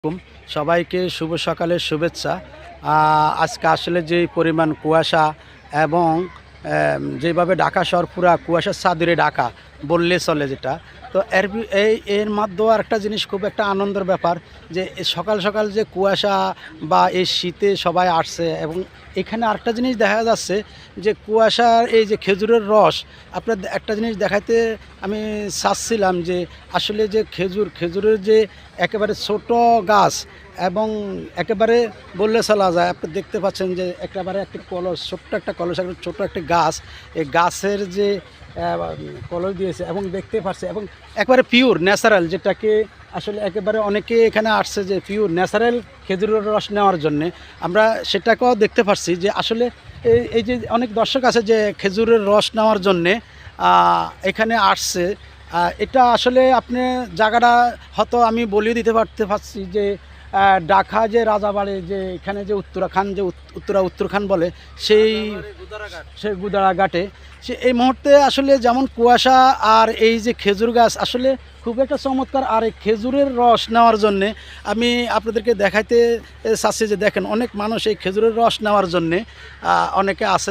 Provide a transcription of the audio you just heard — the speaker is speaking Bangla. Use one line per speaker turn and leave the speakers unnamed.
আলাইকুম, সবাইকে শুভ সকালের শুভেচ্ছা। আজকে আসলে যে পরিমাণ কুয়াশা এবং যেভাবে ঢাকা শহর পুরা কুয়াশার চাদরে ঢাকা বললে চলে যেটা। তো এর মধ্যেও আরেকটা জিনিস খুব একটা আনন্দের ব্যাপার যে সকাল সকাল যে কুয়াশা বা এই শীতে সবাই আসছে এবং এখানে আরেকটা জিনিস দেখা যাচ্ছে যে কুয়াশার এই যে খেজুরের রস, আপনার একটা জিনিস দেখাইতে আমি চাচ্ছিলাম যে আসলে যে খেজুরের যে একেবারে ছোট গাছ এবং একেবারে বললে চলা যায়, আপনি দেখতে পাচ্ছেন যে একেবারে একটি কলস, ছোট্ট একটা কলস, একটা ছোট্ট একটি গাছ, এই গাছের যে কলস দিয়েছে এবং দেখতে পাচ্ছে এবং একবারে পিওর ন্যাচারাল, যেটাকে আসলে একেবারে অনেকে এখানে আসছে যে পিওর ন্যাচারাল খেজুরের রস নেওয়ার জন্যে। আমরা সেটাকেও দেখতে পাচ্ছি যে আসলে এই যে অনেক দর্শক আছে যে খেজুরের রস নেওয়ার জন্যে এখানে আসছে। এটা আসলে আপনি জায়গাটা হয়তো আমি বলিয়ে দিতে পারছি যে ঢাকা যে রাজাবাড়ি, যে এখানে যে উত্তরাখান বলে সেই গুদারাঘাটে সে এই মুহূর্তে আসলে যেমন কুয়াশা আর এই যে খেজুর গাছ আসলে খুব একটা চমৎকার। আর এই খেজুরের রস নেওয়ার জন্যে আমি আপনাদেরকে দেখাইতে চাচ্ছি যে দেখেন অনেক মানুষ এই খেজুরের রস নেওয়ার জন্যে অনেকে আছে।